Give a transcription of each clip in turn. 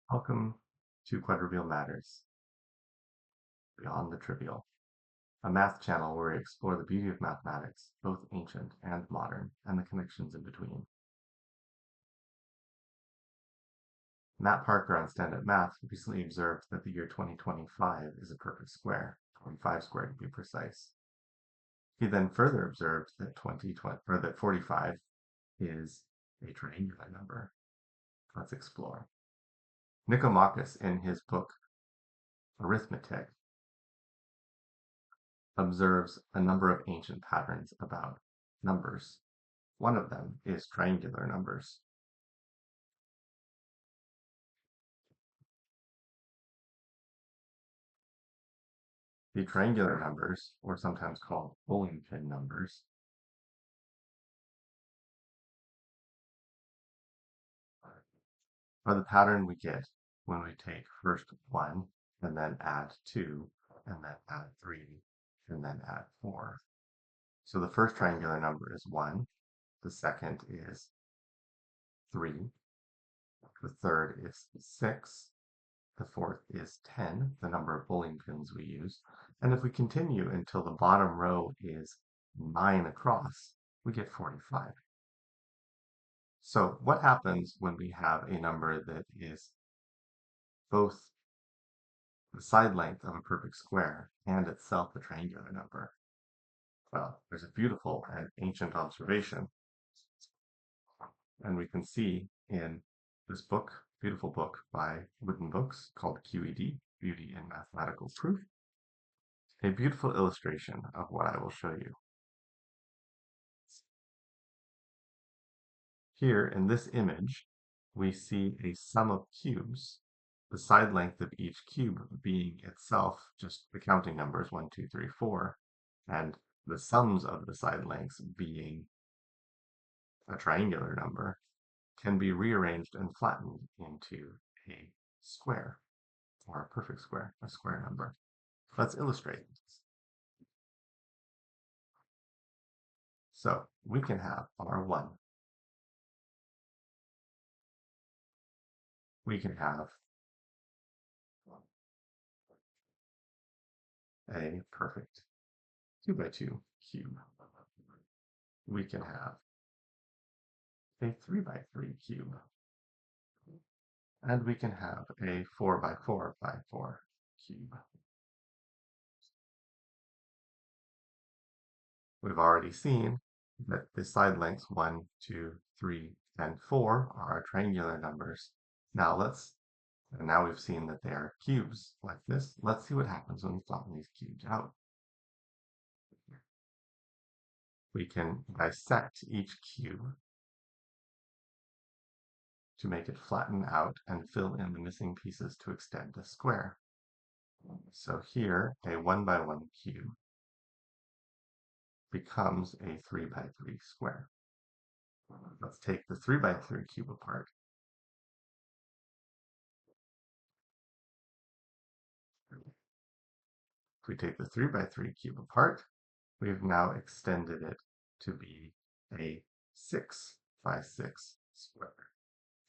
Welcome to Quadrivial Matters, Beyond the Trivial, a math channel where we explore the beauty of mathematics, both ancient and modern, and the connections in between. Matt Parker on Stand Up Math recently observed that the year 2025 is a perfect square, 25 squared to be precise. He then further observed that 45 is a triangular number. Let's explore. Nicomachus, in his book Arithmetic, observes a number of ancient patterns about numbers. One of them is triangular numbers. The triangular numbers, or sometimes called bowling pin numbers, are the pattern we get when we take first 1 and then add 2 and then add 3 and then add 4. So the first triangular number is 1, the second is 3, the third is 6, the fourth is 10, the number of bowling pins we use. And if we continue until the bottom row is 9 across, we get 45. So what happens when we have a number that is both the side length of a perfect square and itself a triangular number? Well, there's a beautiful and ancient observation, and we can see in this book, beautiful book by Wooden Books called QED, Beauty in Mathematical Proof, a beautiful illustration of what I will show you. Here in this image, we see a sum of cubes, the side length of each cube being itself just the counting numbers 1, 2, 3, 4, and the sums of the side lengths being a triangular number, can be rearranged and flattened into a square, or a perfect square, a square number. Let's illustrate this. So we can have R1. We can have a perfect 2 by 2 cube. We can have a 3 by 3 cube. And we can have a 4 by 4 by 4 cube. We've already seen that the side lengths 1, 2, 3, and 4 are our triangular numbers. Now we've seen that they are cubes like this. Let's see what happens when we flatten these cubes out. We can dissect each cube to make it flatten out and fill in the missing pieces to extend the square. So here, a 1 by 1 cube becomes a 3 by 3 square. Let's take the 3 by 3 cube apart. If we take the 3 by 3 cube apart, we've now extended it to be a 6 by 6 square.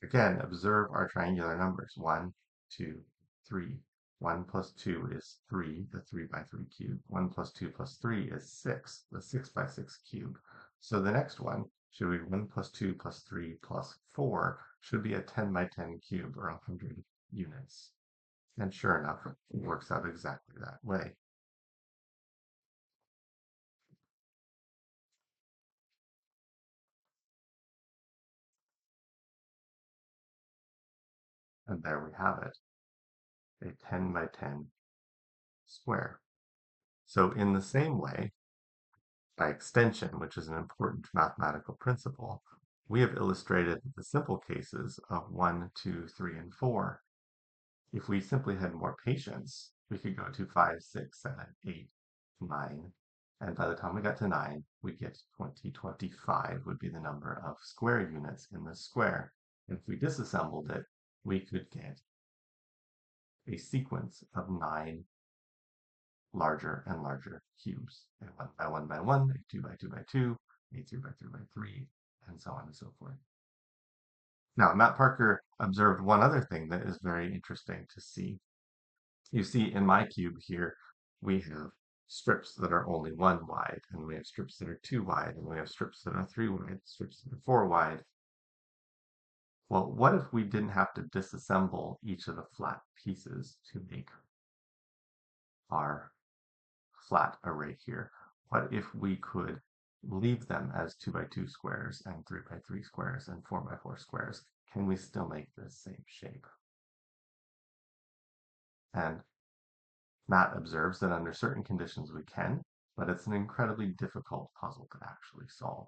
Again, observe our triangular numbers. 1, 2, 3. 1 plus 2 is 3, the 3 by 3 cube. 1 plus 2 plus 3 is 6, the 6 by 6 cube. So the next one should be 1 plus 2 plus 3 plus 4 should be a 10 by 10 cube, or 100 units. And sure enough, it works out exactly that way. And there we have it, a 10 by 10 square. So in the same way, by extension, which is an important mathematical principle, we have illustrated the simple cases of 1, 2, 3, and 4. If we simply had more patience, we could go to 5, 6, 7, 8, 9, and by the time we got to 9, we'd get 20. 25 would be the number of square units in the square. And if we disassembled it, we could get a sequence of 9 larger and larger cubes, a 1 by 1 by 1, a 2 by 2 by 2, a 3 by 3 by 3, and so on and so forth. Now, Matt Parker observed one other thing that is very interesting to see. You see in my cube here, we have strips that are only 1 wide, and we have strips that are 2 wide, and we have strips that are 3 wide, strips that are 4 wide. Well, what if we didn't have to disassemble each of the flat pieces to make our flat array here? What if we could leave them as 2 by 2 squares and 3 by 3 squares and 4 by 4 squares? Can we still make the same shape? And Matt observes that under certain conditions we can, but it's an incredibly difficult puzzle to actually solve.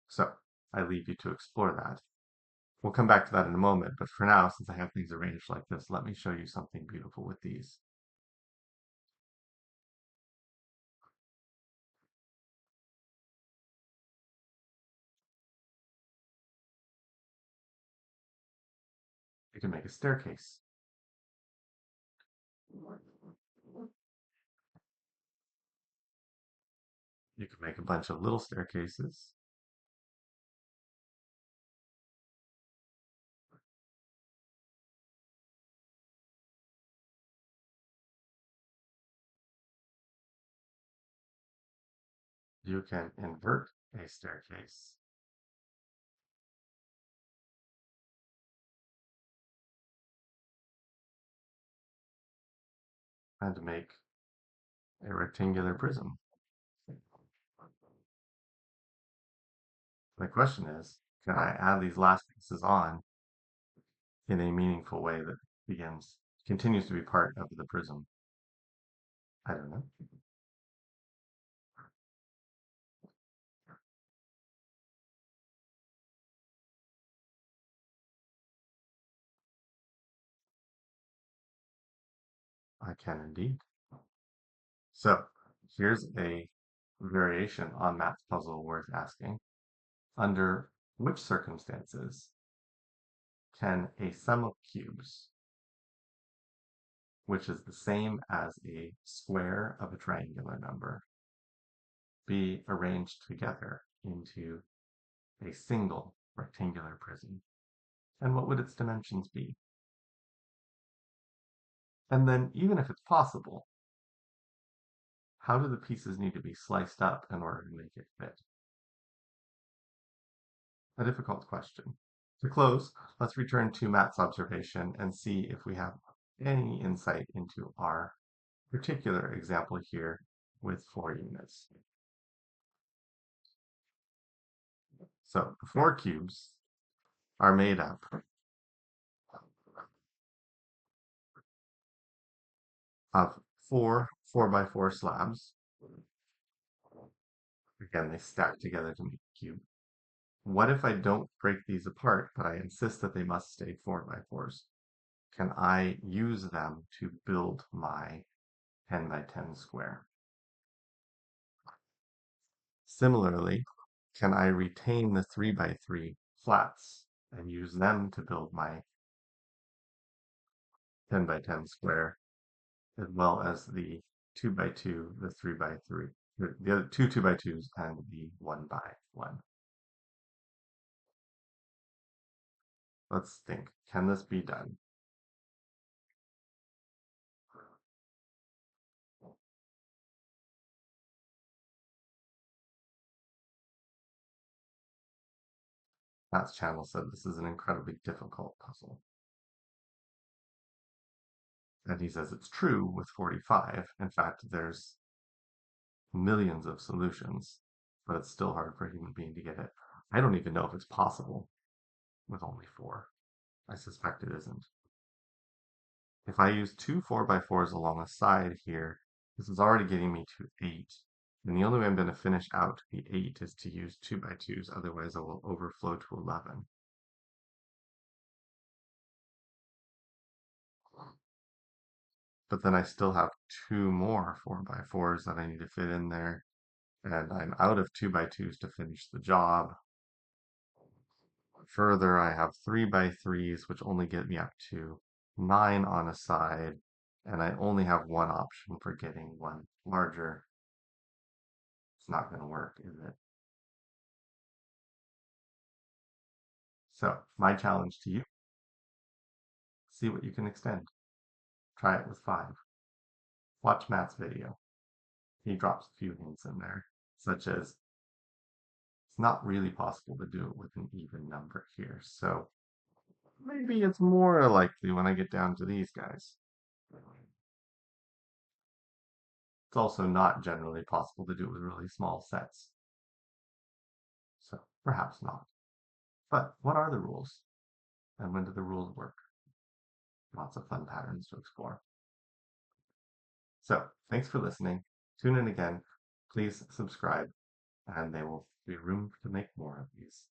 So I leave you to explore that. We'll come back to that in a moment, but for now, since I have things arranged like this, let me show you something beautiful with these. You can make a staircase. You can make a bunch of little staircases. You can invert a staircase. And make a rectangular prism. The question is, can I add these last pieces on in a meaningful way that continues to be part of the prism? I don't know. I can indeed. So here's a variation on Matt's puzzle worth asking. Under which circumstances can a sum of cubes, which is the same as a square of a triangular number, be arranged together into a single rectangular prism? And what would its dimensions be? And then, even if it's possible, how do the pieces need to be sliced up in order to make it fit? A difficult question. To close, let's return to Matt's observation and see if we have any insight into our particular example here with 4 units. So the 4 cubes are made up of 4 4 by 4 slabs. Again, they stack together to make a cube. What if I don't break these apart, but I insist that they must stay 4 by 4s? Can I use them to build my 10 by 10 square? Similarly, can I retain the 3 by 3 flats and use them to build my 10 by 10 square, as well as the 2 by 2, the 3 by 3, the other two 2 by 2s, and the 1 by 1? Let's think. Can this be done? Matt's channel said this is an incredibly difficult puzzle. And he says it's true with 45. In fact, there's millions of solutions, but it's still hard for a human being to get it. I don't even know if it's possible with only 4. I suspect it isn't. If I use two 4 by 4s along a side here, this is already getting me to 8. And the only way I'm going to finish out the 8 is to use 2 by 2s, otherwise I will overflow to 11. But then I still have 2 more 4 by 4s that I need to fit in there, and I'm out of 2 by 2s to finish the job. Further, I have 3 by 3s, which only get me up to 9 on a side, and I only have one option for getting one larger. It's not going to work, is it? So my challenge to you, see what you can extend. Try it with 5. Watch Matt's video. He drops a few hints in there, such as it's not really possible to do it with an even number here. So maybe it's more likely when I get down to these guys. It's also not generally possible to do it with really small sets. So perhaps not. But what are the rules? And when do the rules work? Lots of fun patterns to explore. So thanks for listening. Tune in again. Please subscribe, and there will be room to make more of these.